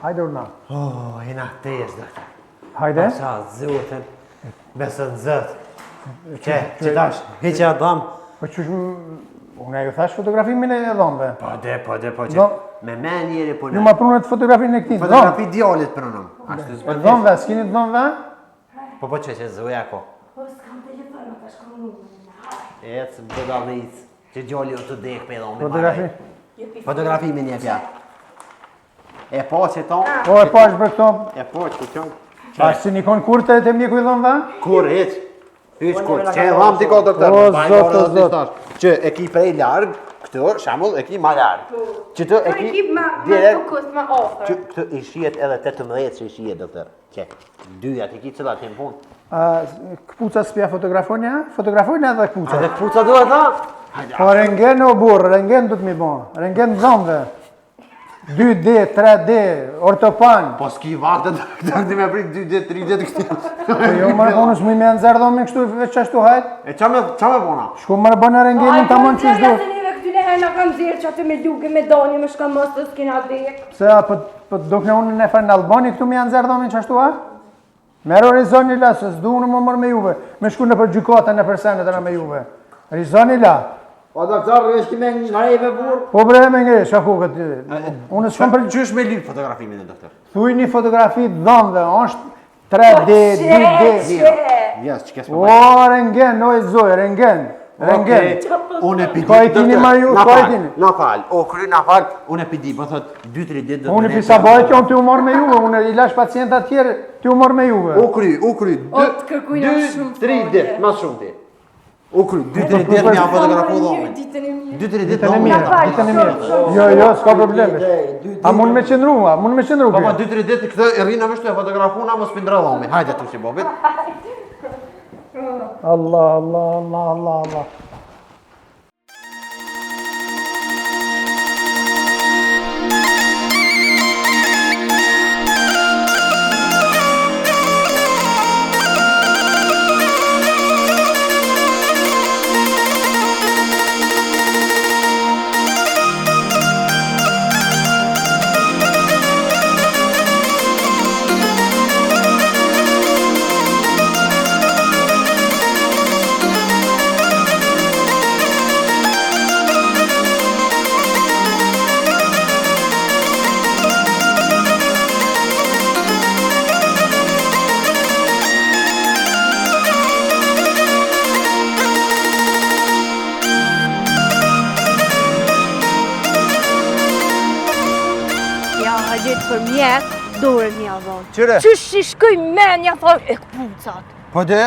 hajde urna. Jena tez, doktor. Hajde. Pasha zotën, besën zët. Që tash, heqja dham. Po qysh unë e ju thash fotografimin e dhomëve. Po që me men njeri po Ju ma prunet fotografinë e këtij. Fotografi djallit prunëm. Dhomëve, s'keni dhomëve? Po që zoja ko. Po s'kam telefon, ta shkon unë. Ecë, do dallic, që gjalli o të dek me dhomi. Fotografi? Fotografimin një pja. E po që tonë? Po e po është për këto. E po që tonë? A si nikon kur të mjeku i dhomëve? Kur, heq. Hyq kur, që e dham t'i ko doktor. O, zot. Që e ki prej largë, këtë, shamull, e ki ma largë. Që të e ki direkt, këtë i shijet edhe 18 që i shijet, doktor. Që, dyjat i ki cëllat të në punë. Këpuca s'pja fotografonja? Fotografonja edhe këpuca? Edhe këpuca duhet ta? Po rengen o burë, rengen du t'mi bon. Rengen dhomëve. 2D, 3D, ortopan. Po s'ki vakte të me prit 2D, 3D të këtë. Jo mërë unë s'mu me nëzërë dhomën kështu veç ashtu hajt. E qa me bona? Shku mërë bëna rengenin të amon që shdu. Ajë, neve këtyne hena kam zirë që atë me luke me doni, me shka mos të s'kina dhek. Pse, po dukne unë në farë në Albani këtu me nëzërë dhomën që ashtu hajt? Merë o rizoni la, se s'du unë më mërë me juve. Me shku në për gjykata në për senet e në me juve. Rizoni la. Po doktor, vesh ti me ngrejve burë? Po bre me ngre, shaku këtë. Unë s'kam për... Qysh me lyp fotografimin e doktor? Thuj një fotografi dhomëve, është 3D, 2D. Jes, që kes O, rengen, o e zoj, rengen. Rengen. Unë e pidi. Ka e tini ma ju, ka e tini. Na fal, o kry na fal, unë e pidi, po thot 2-3 ditë do të Unë i pisa bajt jo t'ju marrë me juve, unë i lash pacienta tjerë t'ju marrë me juve. O kry, 2-3 ditë, mas shumë ti. O kry, 2-3 ditë me a fotografu dhomën. 2-3 ditë dhomën. Ditën e mirë. Jo, s'ka probleme. A mund me qëndru, Po 2-3 ditë këtë e rrina me shtu e fotografu na mos pindra dhomën. Hajde të që bobit. Allah. Për mjetë, dore një avon. Qyre? Qysh i shkoj menja, thoj, e këpucat. Po dhe?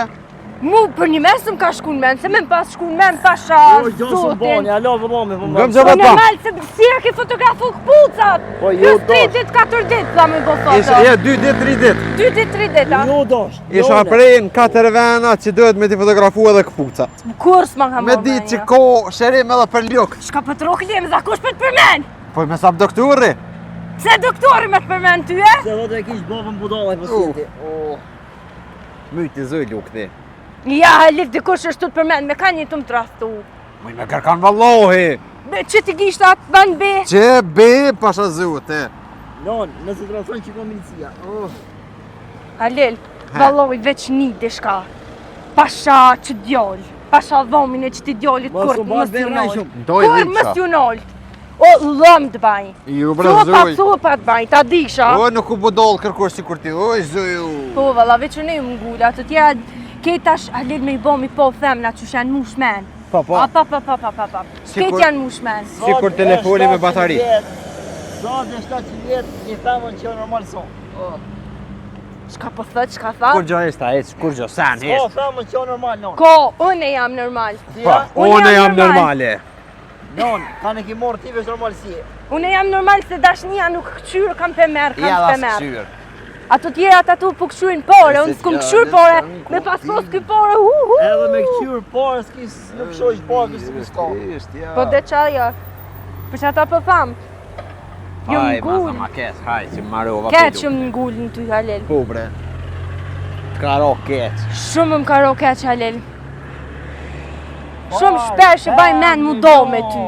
Mu për një mesëm ka shku në men, se me pas shku në men pasha zotin. Gëm Po në malë se si e ke fotografu këpucat. Kës 3 dit, 4 dit, la me bo foto. 2 dit, 3 dit. 2 dit, 3 dit, a? Jo dosh. Isha prej në 4 vena që duhet me t'i fotografu edhe këpucat. Kur s'ma ka Me ditë që ko shërim edhe për ljok. Shka për troklim, za kush për t'përmen? Po me sap doktori. Se doktori me t'përmen ty, e? Se do të kish bovën budallaj pësjeti. Myti zëj ljok ti. Ja, Halif, dikush është tu t'përmen, me ka një të më trastu. Muj me kërkan vallohi. Që t'i gisht atë ban be? Që be pasha zute. Non, nëse të rafon që ko milicia. Halil, vallohi veç një dishka. Pasha që djoll. Pasha dhomin e që ti djollit kur mës t'junoll. Kur mës t'junoll. O, lëm të baj. Ju brazoj. Cupa të baj, ta disha. O, nuk u budol kërkosh si kur ti. O, zëju. Po, valla, veç në ju më ngulla. Të tjera, kejtash Halil me i bo mi po femna që shenë mushmen. Pa. Pa. Kejt janë mushmen. Si kur telefoni me batari. Sa dhe 700 vjetë, një femën që normal son. Shka po thët, shka thët? Kur gjo është a ec, kur gjo sen Sa femën që normal non. Ko, unë jam normal. Pa, unë jam normale. Non, ta në ki morë ti vesh normal si e. Unë jam normal se dashnia nuk këqyrë kam për merë, kam për merë. këqyr. Ato tjerat atu po këqyrin pore, unë s'kum këqyr pore, me pas pos këj pore, Edhe me këqyr parë, s'kis nuk shojsh parë, kështë s'kis ka. Po dhe qa jo, për që ata për famë. Jo Haj, m'gull, ma kes, haj, që më marrova keq që më ngull në ty Halil. Po bre. T'karo keq. Shumë më karo keq Halil. Shumë shpesh e baj men mu do me ty.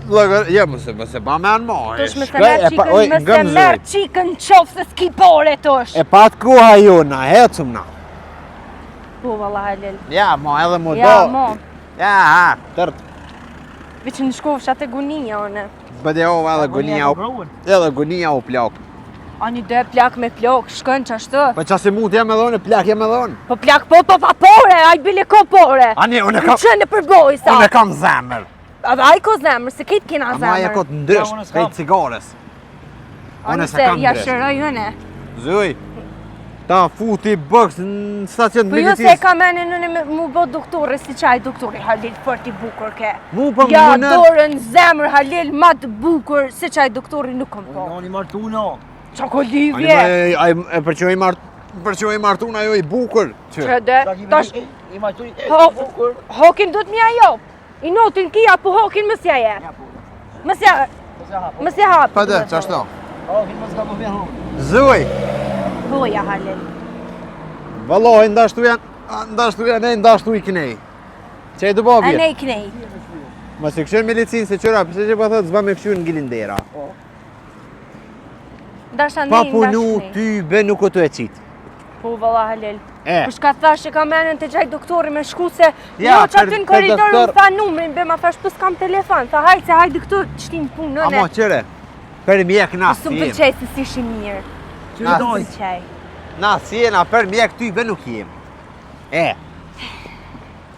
Lëgër, ja, mëse ba me anë ma. Tush më se merë qikën qofë se s'ki pore tush. E pat koha jo, na hecëm na. Po, valla Halil. Ja, ma edhe mu do. Ja, mo. Ja, tërt. Veç në shkofë shatë e guninja, one. Bëde ova edhe gunia u plak. Ani dhe plak me plak, shkën që ashtë. Po qasi mu t'ja me dhonë, plak ja me dhonë. Po plak po pa pore, aj bile ko pore. Ani, unë kam... Që në përboj, sa. Unë kam zemër. Aj ko zemër, se kitë kina zemër. Ama aja kot ndrysh, pejt cigares. Unë se jashëroj une. Zuj, ta futi bëks në stacion Po medicis. jo se ka menin në mu bo doktore, si qaj doktore Halil, për t'i bukur ke. Mu për Ja, më dorën zemër Halil, ma të bukur, si qaj doktore nuk kom po. Oni martu no. Qa ko livje? E përqoj martuna jo i bukur. Që dhe, tash, I martu i bukur. Hokin du t'mja jo. I notin kia, po hokin mësja je. Mësja hapë. Pa dhe, qashto? Hokin mos ka po vjen hon. Zuj, Boja Halil. vëllohi ndashtu janë, ndashtu i kënej. Që e du bo A vjetë? ne i knej. Ma se këshën medicinë se qëra, pëse që pa thëtë zba me këshën në gilindera. Dasha ne Pa i punu ndashni. ty be nuk o të e qitë. Po valla Halil. E. Për shka thash që ka menën të gjaj doktori me shku se Ja, jo që aty në për koridor doktor- më tha numrin, be ma thash pës kam telefon, tha hajtë se hajtë këtu të shtim punë nëne. Amo qëre, për mjek na Së më si pëlqej se si shi mirë. Që Na, i doj. Pëlqej. Na si jena për mjek ty be nuk jem. E.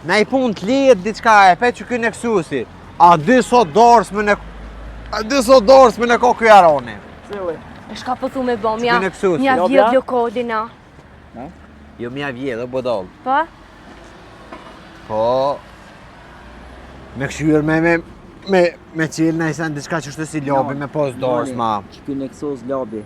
Na i pun të lijet diçka e pe që kënë e kësusi. A dy sot dorës më në ko kjo aroni. Cili. E shka pëthu me bo, Që kënë e kësusi. mja Jo, vjedh bja? lokodina. Jo mja vjedhe, bodol. Pa? Po. Me këshyër me qilë në isen diçka që shtë si lobi me pos dorës ma. Që ky Nexus labi.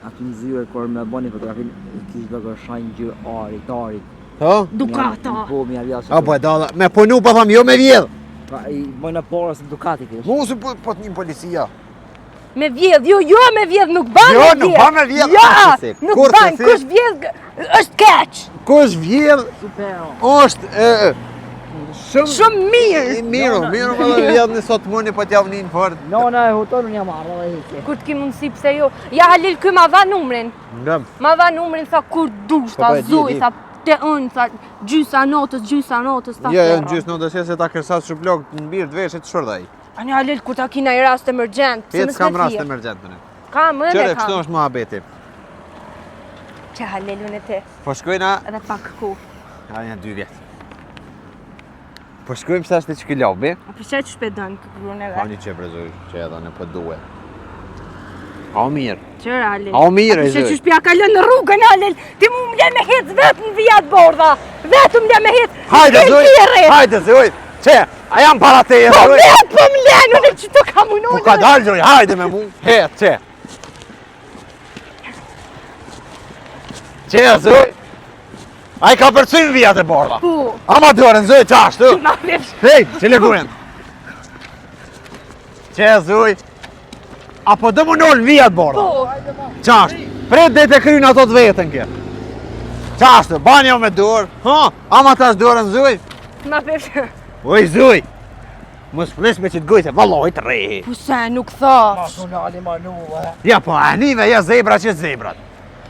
Aty në zyre kur me bani fotografin kish do shajnë gjë arit. Po? Dukata. Po mi avja. A po e dalla, me punu po tham jo me vjedh. Pa i bojna porë se Ducati kish. Mu se po të një policia. Me vjedh, jo me vjedh, nuk ban Jo, me vjedh. nuk ban me vjedh, Ja, ashe si. nuk Kur ban, se si? kush vjedh, është keq. Kush vjedh Supero. është Shumë mirë. Mirë më dhe vjedh në sot mëni po t'javë një në fort. Nona e hutonun jam marrë dhe hiqe. Kur t'ki mundësi pse jo. Ja Halil, ky ma dha numrin. Ngëm. Ma dha numrin, tha kur dush, Po, tha po, e di, zuj, di. tha te unë, tha gjysa notës, tha Jo, tera. në gjysë në dhe se ta kërsas shuplok në birë të veshët të shërdaj. Ani Halil, kur ta kina i rast emergjent, se Jetë më s'kam s'me rast thirr. emergjentën e. Kam, edhe Qëre, kështu kam. është muhabeti. Që Halil, unë e ti, Po shkojna, edhe pak ku. a janë 2 vjetë. Po shkojmë pësa është të që lobi. A për që shpedon këgrun e Pa vetë? një që prezoj që edhe në për duhe. O mirë. Qërë Halil? O mirë, e Që zoj. që shpja kalën në rrugën Halil, ti mu m'le me hec vetë në vijat bordha. Vetë m'le me hec. Hajde, s'ke zoj! tjere. Hajde, zoj! Që? A jam para teje, Po zoj! vetë po m'le, unë që të kam unë. Po ka dalë, zoj, hajde me mu! He, që? Që, zoj? A i ka përcyn vijat e borda. Po, Ama dërën, zoj, qashtu! ma vepsh. Hej, që le guen? Që, zoj? Apo dë më nëllë vijat borda? Po, Qashtu? Pret dhe të krynë ato të vetën kje. Qashtu, banjo me dorë. Ha, ama tash dorën, zoj? ma vepsh. Oj, zoj! Mos flesh me që të gojtë, valloj të rehi. Po se nuk thash. Personali manuva. Ja, po, anive, ja zebra që zebrat.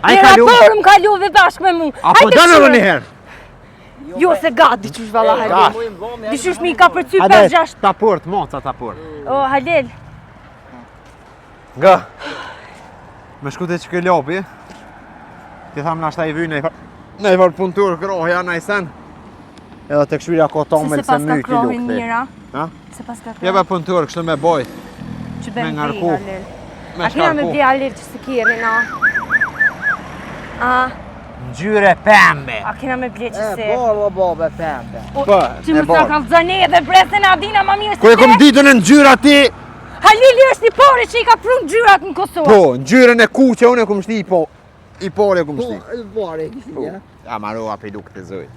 A i Njëra kalu... porë më kaluve bashkë me mu. Apo Hajde dënë edhe qyre. njëherë. Jo se gati diqysh valla Halil. Diqysh mi ka përcy Hajde, 5-6. taport, moca taport. O Halil, Nga. Me shkute që ke lopi. Ti thamë nashta i vyjnë në i farë puntur krohja në i sen. Edhe të këshyria ko se tomel se se pas ka myki krohin lukti. njëra. Ha? Se pas ka Jebe krohin. puntur, kështu me boj. Që me ben vi ngarku. Halil. Me A kena me shkarku. bli Halil që së kjeri na. A, Ngjyre pembe. a kena me bli që E si. borë bobe pembe. O, Po, Që e më sa borë. ka zëni edhe bresin Adina ma mirë Ku e se kom te. ditën e ngjyra ti? Halili është një pore që i ka prun gjyrat në Kosovë. Po, ngjyrën e kuqe unë e kom shti i pole kom Po, shti. e borë kishë ja. Ja marrova pe luk të zoj.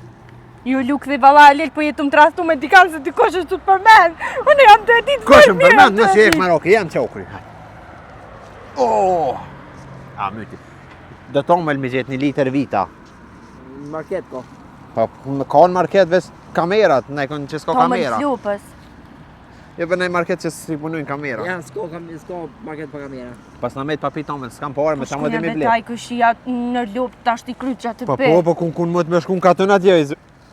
Ju luk dhe valla Halil, po jetu më trastu me dikanë se ty kosh është të përmen. Unë jam të ditë Koshëm përmend, nëse e Marokë, jam qokri. Oh! A, myti. Do tomel me gjetë 1 litër vita. Market ko. Po, ka në market ves kamerat, ne konë që s'ka kamera. Tomël lupës. Jo për nej market që si punojnë kamera. Ja, s'ko market për kamera. Pas na met papi tonë, s'kam parë, me çamë dhe mi ble. Taj këshia në lupt tash t'i kryt gjatë të pe. Po, kun më të më shkun katën atje.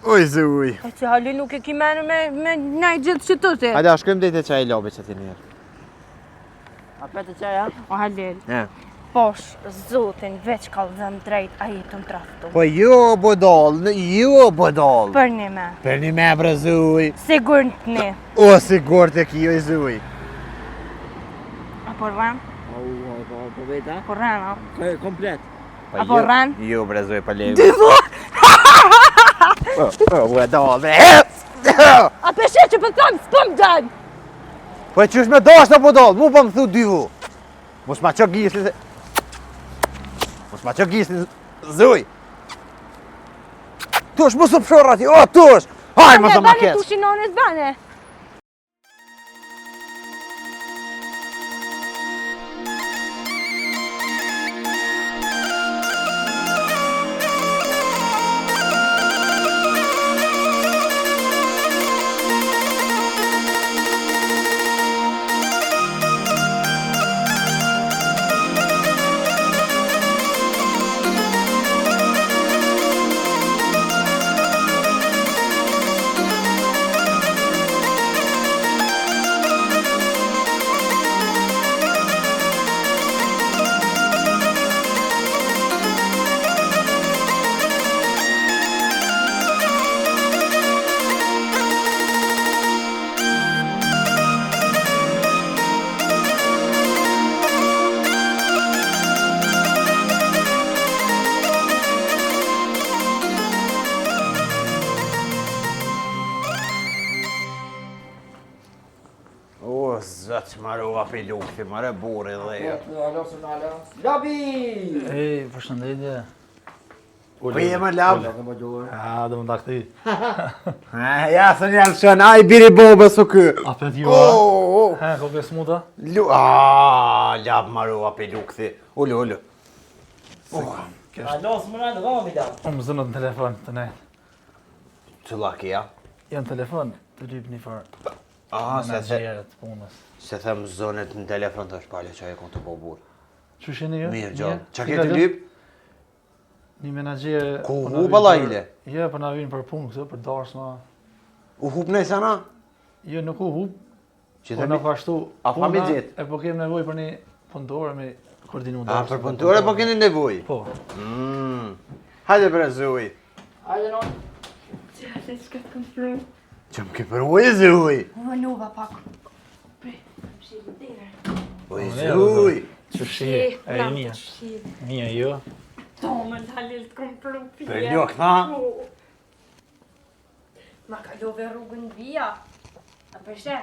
Oj, zuj. E që halli nuk e ki menu me nej gjithë që të të. Hajde, shkojmë dejtë që ai lobi që ti njerë. A petë qaja? O Halil, Ja. posh zotin veç ka dhëm drejt a jetën traftu. Po jo, bodol. Për një me. Për një me bre zuj. Sigur në të një. O, sigur të kjo i zuj. Apo rran? Po veta? Apo rran, a? Komplet. Apo rran? Jo, bre zuj, për lejë. Dyvo! O, bodol, bre. A peshe që për thamë s'pëm dënë! Po e qysh me dash në bodol, mu po më thu dyvu. Mos ma qo gisli se... Mos ma qo gisli zuj. Tush, mos u pshor ati, o, tush. Haj, mos o ma Bane keq. tu shinones bane! O, zët, marova për lukëti, mare buri dhe. Labi! Ej, përshëndetje. Po jema lab. Ja, dhe më da këti. Ja, së një alëshën, a i biri bobës o kë. A pet ju, a? He, ko për smuta? Lab marova për lukëti. Ullu, ullu. Alo, së më randë, vama mi da. Më zënë në telefon, të ne. Qëlla kja? Janë telefon, të lyp një farë. Menagerët punës. Se them zonet në telefon të është pale që aje kon të po burë. Që sheni ju? Mirë, gjallë. Qa ke të lyp? Një menagerë... Ku hu bala ile? Jo, për na vinë për punë, këtë, për darsma. U hup në sana? Jo, nuk u hub. Që Po të në mi... pashtu A fa mi gjithë? E po kem nevoj për një punëtore me koordinu A, darsma. për punëtore po keni nevoj? Po. Hajde bre zuj. Hajde no. Qëllë që këtë këmë Që më ke për uj zuj. Vënuva pak. Pre, shqipë dire. Uj zuj. Që shi, e mija. Mija jo. Tomën, Halil të këmë për pje. Për ljok, tha? Ma kalove rrugën vija. A përshe,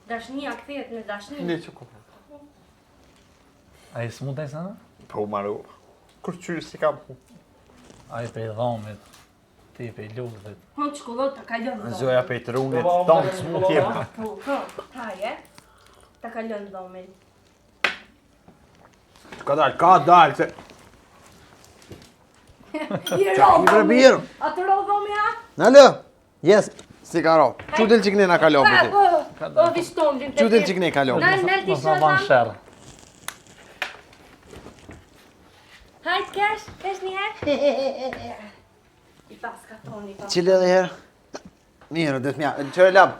dashnia këthet në dashni. Një që ku. A i smutaj sana? Po maru. Kur qyrë si kam hu. A i prej dhamit. Ti prej lukëtit. Hon të shkullot të kalon dhomin. Zoja pe të runit, tonë të smu kjema. Po, haje. Të kalon dhomin. Ka dalë, se... I ro bre birë. A të ro dhomi ha? Në lë, yes, si ka ro. Qudel që këne na ka lobi ti. Po, vishton dim të Qudel që këne ka lobi. Nal ti Mos në banë shëzam. shërë. Hajt kesh, kesh një herë. I pas ka toni pa. Qile dhe herë? Mirë, dhe të mja, në qërë lab.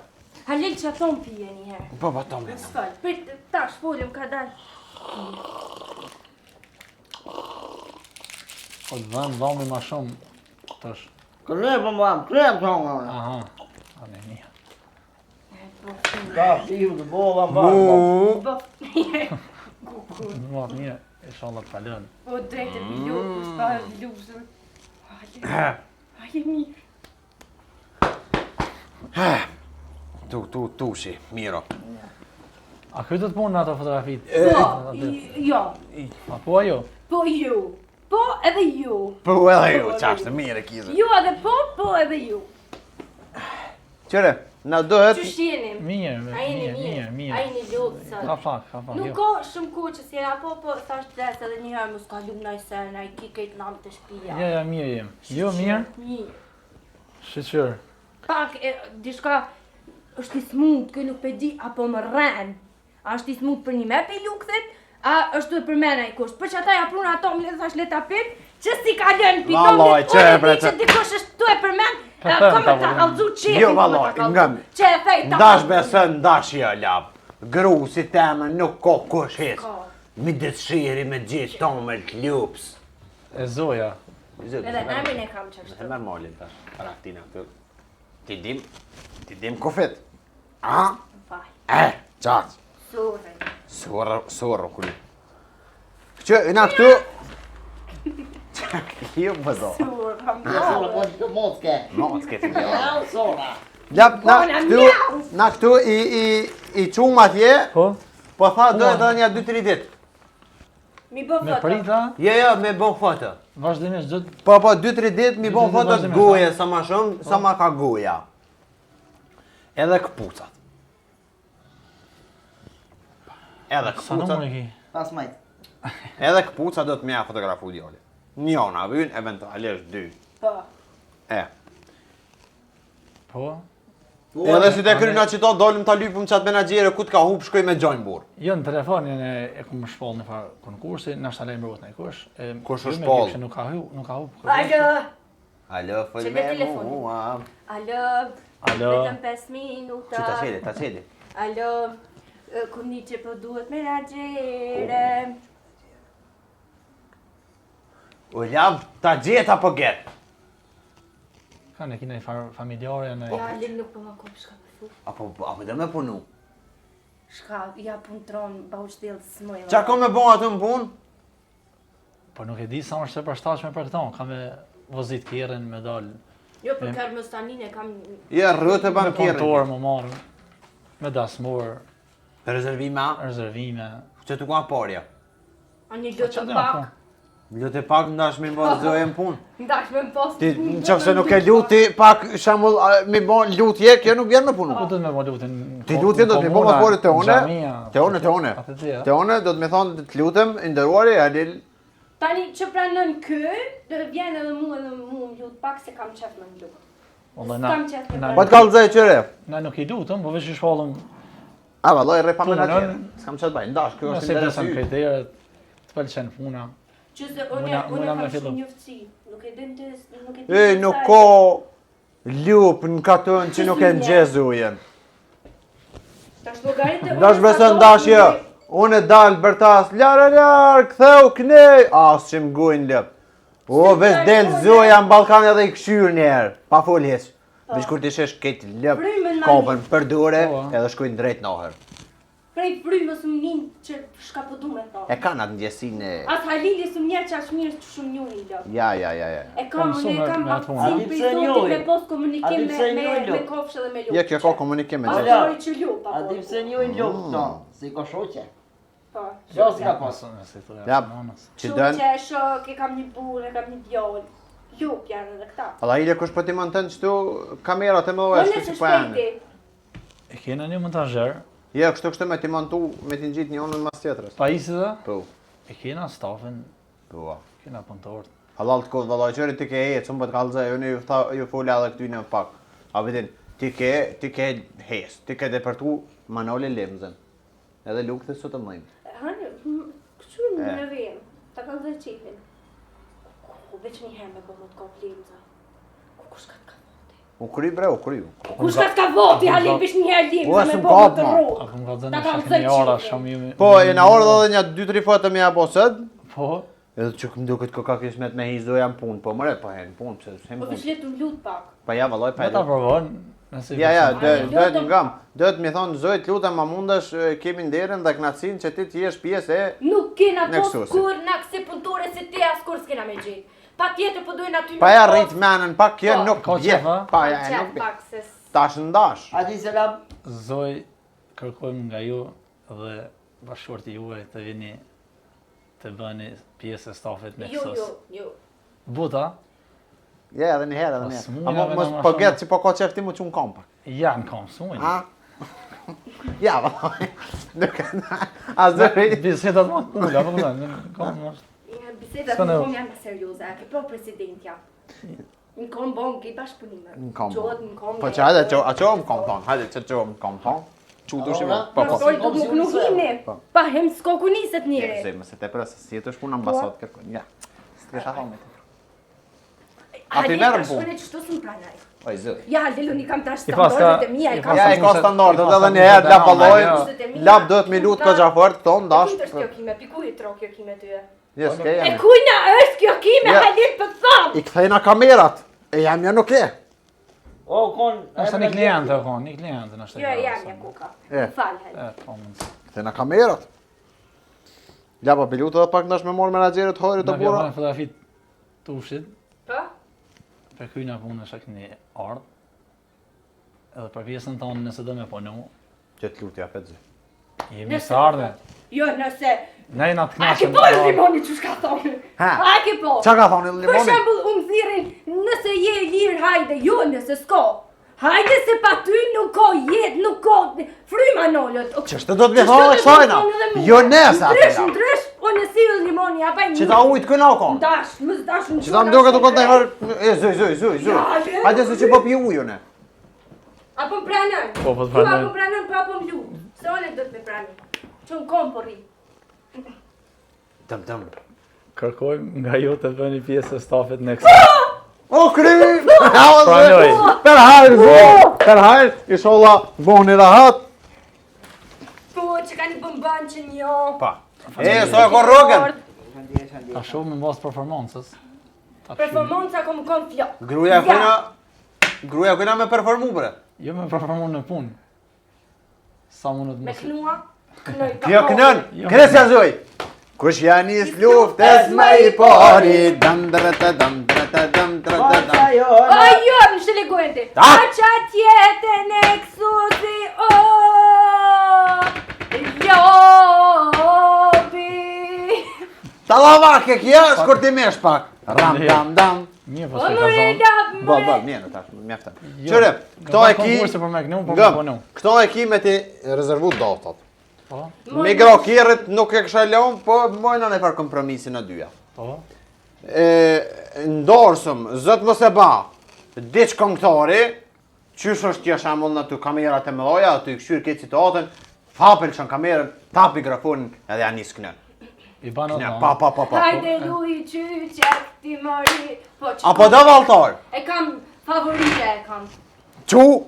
Halil që aton pije një herë. Po, po, tomë. Në s'fall, prit, tash, folim ka dal. Po të dhenë dhami ma shumë. Tash. Kërre për më amë, krem të hongë. Aha. A ne një. Ka, shivu të bova më Mu. Bo, Në matë një, e shallat kalën. po drejtë e bilu, s'pa luzur. Haje mirë. Tu shi, miro. A këtë të punë në ato fotografit? Po, jo, A po ajo? po ju. Po edhe ju. Po edhe ju, qashtë, mire kizë. Ju edhe po edhe ju. Qëre, na dohet... Që shjenim? Mirë, A jeni mirë, mirë, mirë, mirë. a jeni lodhë sot. Ka fak, Nuk jo. ka shumë kohë që si era po thashtë des edhe njëherë mos ka lumë nëjë se në i kikejt namë të shpia. Ja, mirë jem. Jo, mirë? Mirë. Shqyqër. Pak, dishka është i smut, kë nuk pe di, apo më rren. A është i smut për një me pe lukëthet, a është për mena i kusht. Për që ata ja pruna ato më le thash le tapit, që si ka lënë piton Vallaj, le unë e di që dikush është tu e për men, kam ta kalzu qefin. Jo, vallaj, ngëm. Që e thej ta Ndash besën, ndash jo lap. Gru si temën nuk ko kush hes. Mi dëshiri me gjithë tonë me t'lups. E zoja. Edhe në emrin e kam që Nëse merë molin tash, para këtina këtu. Ti dim kufit. A? Faj. Qatë. Surë. Surë, kuli. Që, na këtu... Jo, pëzo. Surë, kam Mocke ti jo. Ljap, na këtu i qumë atje, Po? po tha do edhe një 2-3 dit. Mi bë Me foto. prita, Jo, me bon foto. vazhdimisht gjithë. Po, 2-3 dit mi bon 2-3 foto të vazhdimisht, goje, sa ma shumë, sa ma ka goja. Edhe këpucat. Edhe Sa numër këpucat. e ki? Pas majt. Edhe këpucat do të mja fotografu djali. Njona vyn, eventualisht 2. Po. Po? Edhe si te kryna qito, dolim ta lypëm qatë menagjere, ku t'ka hup, shkoj me gjojnë burë. Jo, në telefonin e ku më shpoll në farë konkursi, në ashtë alej mërgot në i kush. Kush është shpoll? Nuk ka hu. Alo. Alo, fëll Që me le telefonin. mua. Alo. Alo. Vetëm 5 minuta. Që ta qedi. Alo. Kuni që po duhet menagjere. U jam ta gjet apo get? Ka në kina i farë familjare në... Ja, Lil nuk po ma kom shka për fu. Apo dhe me punu. Shka, ja pun tron, ba u shtjelë të smoj. Qa ka me bon aty në pun? Po nuk e di sa është e përshtatshme për këto, ka me vozit kjerën, me dalë, Jo, për kërë më stanin e kam... Ja, rrët e me bankirën. kontor, më marë, me dasmor, Rezervima, rezervime. që të ka parja. A një lutë Qa të dhe pak. po? Lutë e pak ndash mi bon zoje në pun. Ndash me më post. Ti në qëfë se nuk e luti, pak shamull mi bon lutje, kjo nuk vjen me punu. Po do të me bo lutin... Ti lutje do të mi bon më pore të one, të one. Atë të Të one do të mi thonë të lutem, i ndëruari, Halil. Tani që pranën kë, do të vjen edhe mu më lutë pak se kam qef me më lutë. S'kam qef me Po të kalë zaj qëre. Na nuk i lutëm, po veç i shpallëm, A, valloj, re pa me në Punën, tjere. S'kam qëtë baj, ndash, kjo është nëse desëm interesy. kriteret, të pëlqen puna. Që se Muna unë me kam fillu. shumë njëftësi. Nuk e din të... Nuk ko lup në katën që nuk e në gjezu jenë. Tash llogaritë. Ndash besën ndash jo. Unë e dalë bërtas, larë, këtheu, knej. Asë që më gujnë lëp. O, veç delë zoja në Balkan edhe i këshyrë njerë. Pa fol heq. Veç kur t'i shesh këtë lëp, Frymën na kopën për dure, Po, edhe shkujnë drejt noher. Prej frymës më nin që shka po du me E thonë. kanë atë ndjesin e... As Halili së mjerë që ashtë mirë që shumë njëri lëp. Ja. E kam, mësu unë e me- kam me atë punë. hapësin A di për pse zotit njojnë? me post komunikim A di pse njojnë me lop? kofshë dhe me lupë. Ja, kjo ka komunikim me As zotë. Ala. dori që lup, A di pse njojnë lop këto? Si ka shoqe. Po. Jo, s'ka pas. Ja, që Shumë dënë. që e shok, e kam një burë, e kam një djallë. Lup janë edhe këta. Alla ile kush po ti mëntën qëtu kamerat e më dojë, Unë shtu se që po janë. shpejti. E kena një montazher, Ja, kështu me ti montu, me ti ngjit një onën mas tjetërës. pa isi dhe, Po, e kena stafin, po. kena punëtorët. Halal të kodë, vallaj, qëri ti ke hecë, unë po të kalëzaj, unë ju folja edhe këty në pak. A vedin, ti ke hes, ti ke departu Manoli Lemzën. Edhe lukë të sot të mëjmë. Hanë, kështu në revim, ta kanë dhe qipin. Ku veç një herë me bëllot ka plimza. Ku shka t'ka voti? U kry bre, u kry. Ku shka t'ka voti, Halil, veç një herë limza Ua, me s'm bëllot të kap, ma. rrugë. Apo më ka Ta zënë kam shakë thënë një ora, qipin. shumë ju... Po, e në orë dhe një 2-3 foto me ja bo sët. Po, Edhe që këmë duket ka kismet me hizoja në punë, po mëre, po hen punë, pëse s'hem Po punë. veç letu lut pak. Pa ja, vallaj, pa me ta edhe. provon, nëse... Ja, Ai, duhet lutem. ngam. Duhet mi thonë, zojt lutem, ma mundesh, kemi nderën dhe knatësin që ti t'jesh pjesë e... Nuk kena Në post kështu, si. kur na këse punëtore si ti as kur s'kena me gjithë. Pa tjetër po dojnë aty Pa ja rrit menën, pak kjo Po. nuk Ka bje. qef, a? Pa ja, Qef nuk bje. pak se Tash ndash. A di selam. Zoj, kërkojmë nga ju dhe bashkëshorti juaj të vini të bëni pjesë e stafit me kësos. Jo. Ja, Buta, edhe një herë, edhe një Po, herë. s'mujna Amo me mos na po ma gjetë që po ka qef ti mu qunë kom pak. janë kam sumën. A? Ja, vallaj. Nuk e na. A zëri. Bisedat më të pula, po më thënë, kam është... Bisedat S'ka në nevojë. kom janë më serioze, a ke pro presidentja. Në kom bon ki bashkëpunime. Në kom. Qohet në kom. Po që hajde, a qo më kom thonë, hajde që qo më kom thonë. Që du shime, po. Pasoj do nuk hini. Pa hem s'ko ku niset njëri. Zëj, më se te përës, si jetë është punë ambasat kërkoj, ja. Së të kësha thonë me të. A ti merë më punë? Shkone që shtu s'm pranaj. Oj, zë. Ja, Lelu, një kam tash I pas ka- standardet e mija, i kam Ja, i ka standardet edhe një herë, lap balloj, lap duhet me lut ka gjafort, tonë, dash. Kujtë është kjo kime, piku i tro kjo kime tyje. Jes, ke E jam. kujna është kjo kime, Ja. Halil për thamë. I kthejna kamerat, e jam ja nuk e. O, kon... Është një klient e kon, një klient në Jo, jam një kuka. E. Falë, Halil. Po mund. Kthejna kamerat. Ja, pa pilutë edhe pak nash me morë menaxherët hojrit të Na bura. bën fotografi të ushit, Po? për kryna punë është keni ardh. Edhe për pjesën tonë nëse do me punu, Që të lutë ja pet zë. jemi së ardhe. Jo, nëse... Ne na të A ke knaqem. po e limoni që shka thonë? Ha? A ke po? Qa ka thonë Për limoni? shembull, thirin, nëse je i lirë, hajde, jo, nëse s'ko. Hajde se pa ty nuk ko jetë, nuk ko fryma nollët. Qështë do të me thonë dhe kësajna? Jo nese atë Ndrysh, jam. ndrysh, o në silë limoni, apaj një... Që ta ujtë këna o konë? Dash, më dash në Që ta më duke të konë të herë... E, zëj. Ja, Hajde se që po pi ujune. Apo më pranën? Po, po të Ju pranoj. apo pranën, pa apo më lu. Se one do të me prani. Që në kom po rri. Tëm. Kërkojmë nga ju të bëni pjesë e stafit next. O, kry! Pranoj. Per hajrë, zë! Per hajrë, isholla, boni rahat. Po, që ka një bëmban që njo. Pa. E, so e ko rogën. Ta shumë në bas performancës. Ta shumë. Performanca kom kom fjo. Gruja kujna me performu bre. Jo me performu në punë. Sa mundet Me mos. knua. Knoj ka Kjo kënën, Jo. kresja zoj. Kush janis luftës më i pari, dëndrëtë. Forca jo, O, jo, në shtële gojente. Ta! A qa tjetën e kësuzi, o, lobi. Talavake kja, shkurtimesh pak. Ram, dam. Mirë po O, s'e më ka e zonë. lab Bal, me. mirë tash, mjaftë. Jo, Qëre, këto e ki, konkursi për me kënu, po me gëm, punu. këto e ki me ti rezervu dotat. Po, Me grokirët nuk e kësha lom, po mojna në farë kompromisin e dyja. po. Ndorsëm, zët mos e ba, diq këngëtari, qysh është tja shambull në të kamerat e mëlloja, të i këshyrë këtë situatën, fapel që në kamerën, tap mikrofonin edhe anis kënën. I banë Ja, atë. pa. Hajde luj qyqek ti mori. Po, që Apo do valtar? E kam favorite e kam. Qu,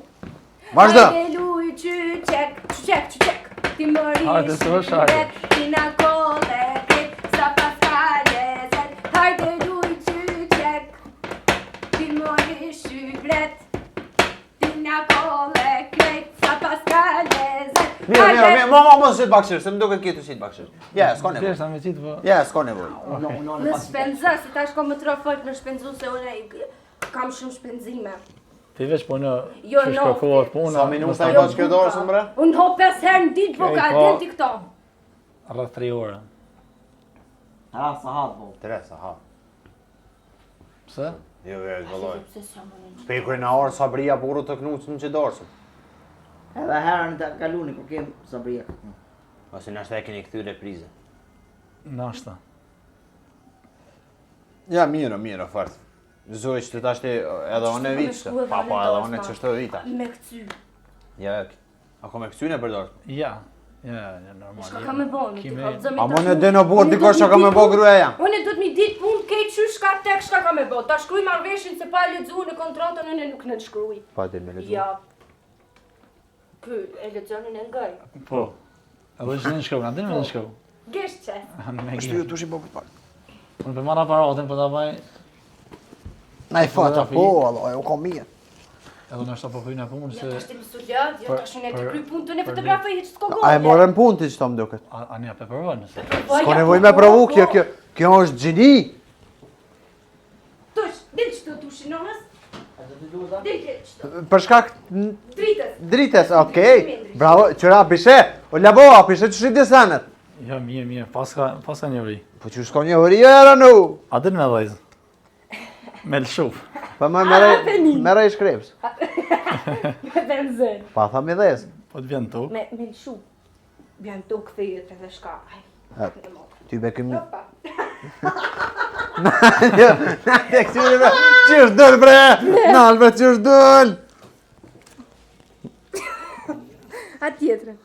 vazhdo. Hajde luj qyqek ti mori Hajde, së është hajde. ti na kole kret sa paskale zet. Hajde luj qyqek ti mori shybret ti na kole kret sa paskale zet. Mirë, mos sit bakshir, se më duket këtu sit bakshir. Ja, s'ka nevojë. Thjesht me qitë, po. Ja, s'ka nevojë. Më shpenza, si tash ko më tro folk më shpenzu se une kam shumë shpenzime. Ti veç po në Jo, që no. shkërkohet puna. Sa minuta i Jo, bash kjo dorë, së mbre? Unë ho 5 herë në ditë, po ka po. din ti këto. Rreth 3 ore. Ha, sa hat, po. Teresa, ha. Pse? Jo, vëlloj. Pekoj në orë sabria burru të knucën që dorsëm. Edhe herën të kaluni, ku kem sabria. Ose nështë e keni këthy reprizë. Nashta. Ja, mirë, fort. Zoj që të tashti edhe one vitë, pa edhe one që shtë vita. Me këcy. Ja, ako me kësyn e përdor. Ja, normal. Shka ka me bo, në ti Kime- kalëzëm A më në dhe në burë dikor që ka me bo gruja jam. Unë do të mi ditë punë kejtë që shka tek shka ka me bo. Ta shkruj marrveshin se pa e ledzu në kontratën unë nuk në shkruj. Pa ti me lezu. Ja. Kë, e ledzonin e ngaj. Po. Edhe që në shkau, në dinë me në shkau. Gesh që. Me Shtu gjë. ju tush i bo këtë pak. Unë për marrë aparatin, për ta baj, Na i fata, po, allo, u kom mirë. edhe në shta po kryjnë e punë, Ja, se... tash ti më sullat, jo, tash unë e të për- kry punë të në për fotografë i s'ko gole. A e morën punë ti që të më duket. A një pe përvojnë, nëse... Po, S'ka ja, nevoj po, me po, provu, po. kjo është gjini. Tush, dilë që të tushinonës? Dilë që të. Për shkak Dritës. drites, okej. Bravo, qëra pishe. O laboa, pishe që shi desenet. Ja, mirë, paska një vri. Po që s'ka një hëri, era nu. A din me dhejzë? Me lëshuf. Pa më mere i shkreps. Me benzin. Pa tha me dhes. Po të vjen tu. Me lëshu. Bjan tu këthijet edhe shka. Aj, Ha. në mokë. Ty be këmi. Opa. Nalë kësire bre, qështë dëll bre, nalë bre qështë dëll. A tjetërën.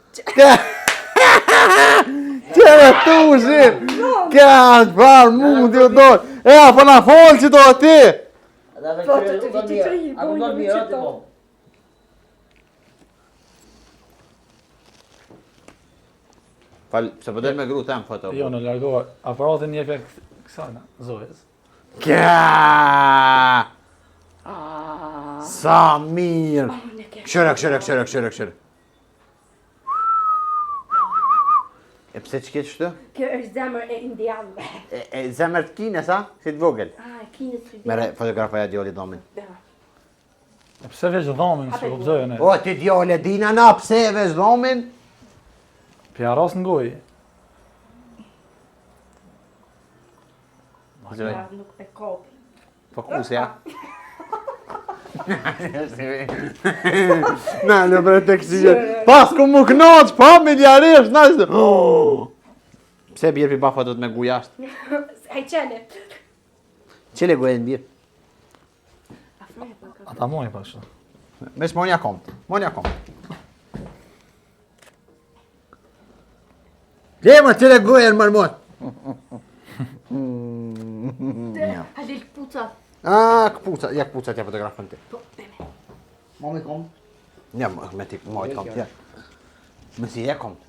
Qere tushin, kanë parë mund t'ju dojnë. E, po na folë që do ti. Po, të viti që i bojnë me që to. Falë, se përdojnë me gru temë foto. Jo, në largoha aparatin një fek kësana, zojës. Kja! Sa mirë! Këshëre. E pse që ketë shtë? Kjo është zemër e indianëve. E zemër të kines, a? Si të vogël. Kines të Mere fotografaja djoli domin. E pse veç dhamin, së kuptojën e. O, ti djole, dina na, pse e veç domin? Pja ras në gojë. Nuk me kopi. Po ku se ja? Na, në bre të kësije. Pas ku mu knoq, pa miljarisht, na ishte. Pse bjerë pi ba fotot me gu jashtë? Haj qene. Qele gojën bjerë? Ata moj pa kështu. Mes monja komt. Lema, qele gojën mërmon. Halil këpuca. Këpuca, ja këpuca t'ja fotografën ti. Po, beme. Mami kom. Ja, me ti, mojt komt, ja. Me si e komt.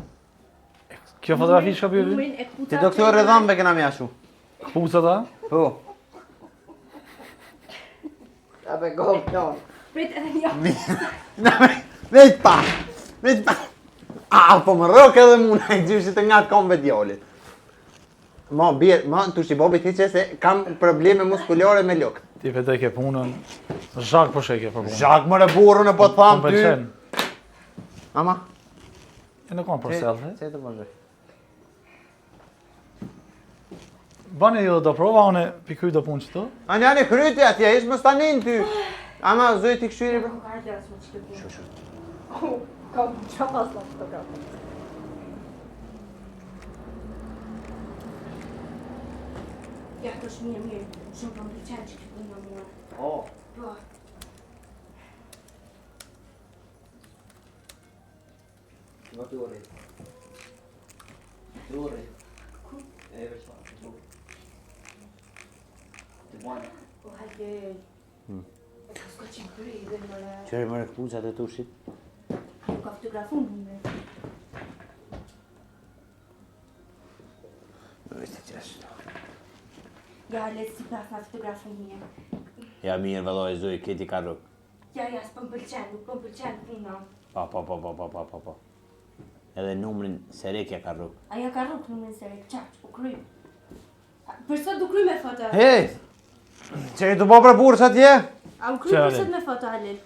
Kjo fotografi që ka bjë? Numrin e këpuca. Ti doktor Redhambe kena me ashu. Këpuca ta? Po. A be kom, jo. Prit edhe një. Veç pa. Po më rëk edhe muna i gjyshit e nga të komve djolit. Ma të shi bobi ti që se kam probleme muskulore me lukë. Ti vete ke punën, zhak po sheke për punën. Zhak më burrën e po të thamë ty. Pëlqen. Ama? E në kam për selfie. Se të përgjë. Bani jo do prova, une pikuj do punë qëto. Ani kryti atje, ishë më stanin ty. Ama zoj t'i këshyri për. Kam qapas në fotografi. Ja, të është mirë. Shumë për më përqenë që këtë në mua. O. Po. Nga të uri. Të uri. E veç ta, të uri. Të bojnë. Po, hajde. E ka s'ka qenë këri dhe mëre. Qëri më rëkpucat e tushit. Nuk ka fotografu në me. Ja, letë si pas nga fotografu një. Ja mirë vëlloj zoj, këti ka rëk. Ja, s'pëm pëlqen, nuk pëm pëlqen puna. Pa. Edhe numrin Serekja ka rëk. Aja ka rrug numrin Serek, qaq, u kry. Për sot du kry me foto. Hej! Qëri të bo për burës atje? A u kry për sot me foto, Halil.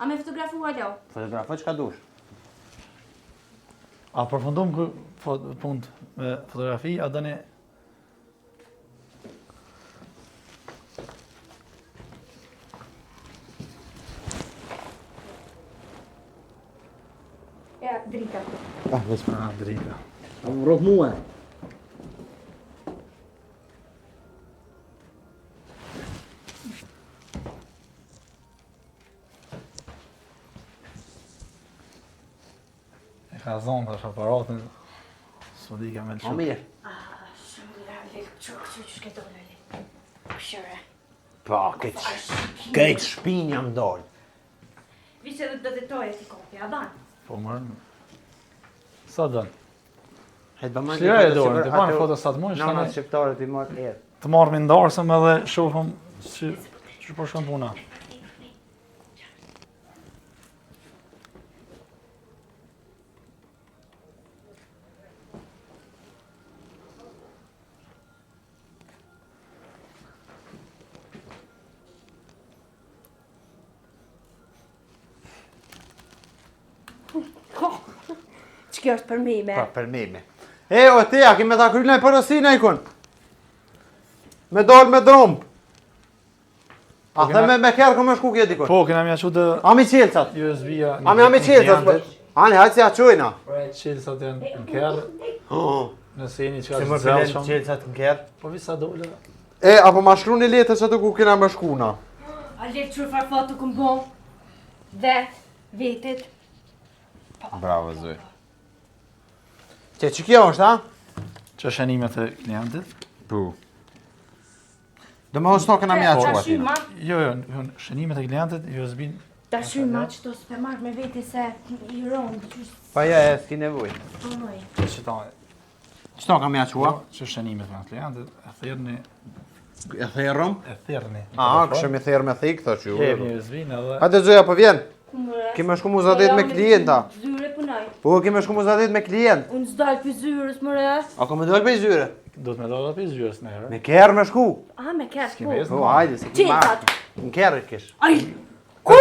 A me fotografu alo. Fotografo që ka dush? A përfundum punë me fotografi, a dëni... Ja, drita. drita. Më rrok mua. E ka zonë tash aparatin, s'u di ka me lëshu. mirë. Shumë mirë, Halil, që shke dole, Halil. Këshëre. Pa, këtë shpin jam dollë. Vishë edhe do të toje si kopi, a ban? Po mërë... Sa dënë? Hejtë bëmë Shlira e dorën, të banë foto sa të mojnë, Në mëtë shqiptarët i marë erë. të marrë me ndarësëm edhe shohëm që përshkën puna. Që kjo është për mime? Pa, për mime. E, o te, a kime ta kryna i përësina i kun? Me dollë me drombë. A the me kjerë këmë shku kje dikun? Po, kena mja që të Ami qelësat. USB-a... Ami qelësat. Ani, hajtë si a qojna. Qelësat janë në kërë, nëse jeni që Se është më zellshëm. qelësat në kjerë. Po visa dole. E, apo ma shkru një letër që të ku kena me shkuna. Alel që farë foto këm bo? Vetit. Bravo, zoj. Që kjo është, ha? Që shënimet e klientit? Po. Dhe më hosë kena mja që Tashy atina. ma, Jo, shënimet e klientit, jo zbin. tashy ma që të s'pe marrë me veti se i ronë. Pa ja, e s'ki nevoj. Që ta, Qëto ka mja qua? që shënimet me klientit, e thirrni, E therëm? e thirrni. A, këshëm i therë me thikë, thë që Kemi USB edhe Hajde zoja, po vjen. Kime shku muzadet me klienta. Zyre punoj. Po, kime shku muzadet me klient. Unë s'dalë për zyrës më re. A ko me dojnë për i zyre? do të me do dhe për zyrës në herë. Me kerë me shku. A, me kërë S'ki po. vezë. Po, hajde, se ki marrë. Qiltat. Në kerë kish. Aj, ku?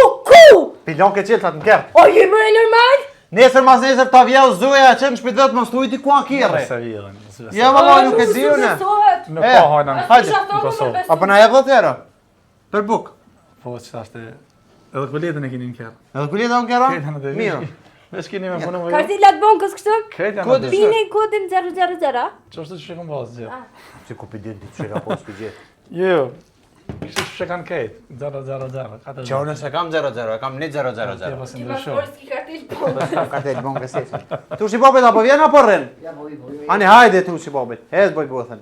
Pilon ke qiltat në kerë. O, je më e normal? Nesër mas nesër ta vjau zoja që në shpitët më stujti ku anë kire. Se vjedhen. Ja, valla, nuk e di une. Nuk E, ka hajna në hajde. Kosovë. Apo na jep dhe tjera? Për buk. Po, që thashte, edhe kuletën e keni në kerë. Edhe ku leta unë kera? Ketën edhe Mirë. Vesh keni me punë më Ka jo. ti latë bonkës kështu? Ketën Kodin. edhe. Pine kodin 000. Që është që kom bazë gjithë. Si ku pëdin ti që ka posë për gjithë. Jo, kështë që kanë ketë. 000. Që unë se kam 0-0, e kam një 0-0-0. Ti pas Ti ndryshon. pasporës ki kartel po. Kartel bon kësi. Tu shi bobit apo vjen apo rrin? Ani hajde tu shi bobit. Hez boj bothen.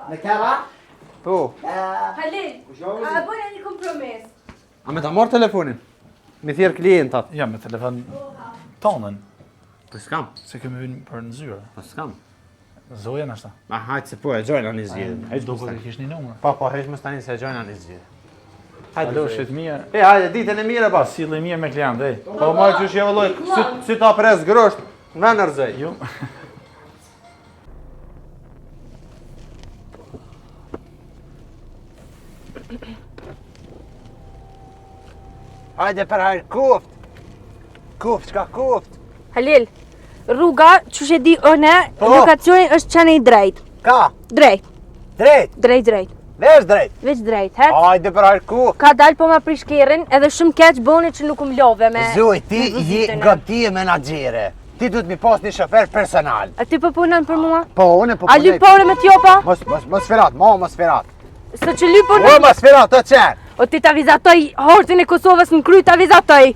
Me kera? Po. Halil, a bëna një kompromis. A me ta marr telefonin? Mi thjerë klientat. Ja, me telefon tonën, Po s'kam. se kemi vinë për në zyrë. Po s'kam. Zoja në ashta. Ma hajtë se po e gjojnë anë i zgjidhën. Hejtë Do më po të stani. kish një numër. Po, po, hejtë më stani se e gjojnë anë i zgjidhën. Hajde, Alo, zoj. shit mija. E, hajde, ditën e mire pas. Sille mirë me klient, ej. Po, ma që shje vëlloj, si ta pres grosht, në nërzej. Jo. Hajde për hajrë kuft. Kuft, shka kuft. Halil, rruga që she di une, Po. lokacioni është qene i drejt. Ka? Drejt, Drejt. drejt. Vesh drejt. Veç drejt, he? Hajde për hajrë kuft. Ka dalë po ma prish kerin edhe shumë keq boni që nuk më love me... Zuj, ti me je vizitën e. gëti e menagjere. Ti duhet mi pas një shofer personal. A ti po punon për mua? Po, une po A lypore me t'jopa? Mos ferat, mos ferat. Se që lypon O, mos ferat, të qenë. O ti ta vizatoj hortin e Kosovës në kry, ta vizatoj.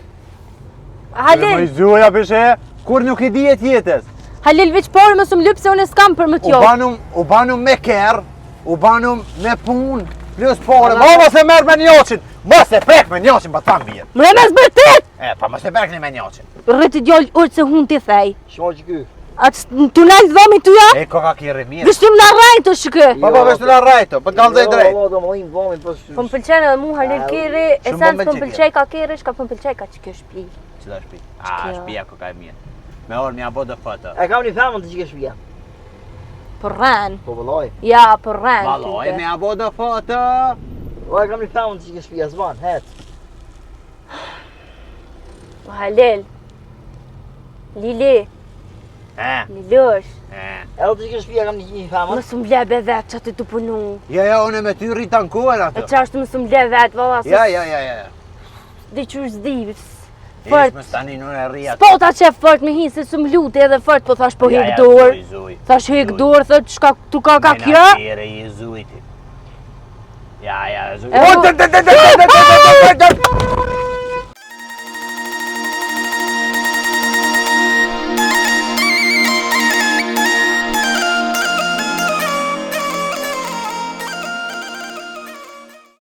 Halil, Zuja pishe, kur nuk i dijet jetës. Halil veç pore më së më lypë se unë s'kam për më t'jopë. U banum me kerë, u banum me punë, plus pore. Mos e merë me njoqin, mos e prek me njoqin, pa tam bje. Mre me zbërtet! E, pa mos e prek një me njoqin. Rrëti djoll urë se hun t'i thej. Shoqë ky. Atë t'u nalë dhomi t'uja? E, koka kire mirë. Vështim në rajtë të shkë. Pa, po, vështë la rajto, po t'kallë dhe drejt. Jo, do më dhim dhomi, po Po më pëlqen edhe mu Halil kiri, e shumë sens më po më pëlqen pëlqej ka kiri, shka po më pëlqej ka që kjo shpi. Qëta shpi? Kjo. Shpia koka e mirë. Me orë mi abo do foto. E kam një femën të që ke shpia. Për rren. Po vëlloj. Ja, për rren. Valoj, me abo do foto. O, e kam një femën të që ke shpia, zban, het. O Halil. Lili, Lilush. Edhe të që ke shpia kam një femën. Më së mble be vetë që aty të punu. Ja, une me ty rritan kuar E ato. që ashtë më së mble vetë, valla, se Ja. dhe që është zdivis. Ish më stani në e rria. Po ta qef fort me hi, se së më luti edhe fort, po thash po hek dur. Thash hek dur, thët shka tu ka kjo. Menagere i zujti. Ja, zuj. E, O,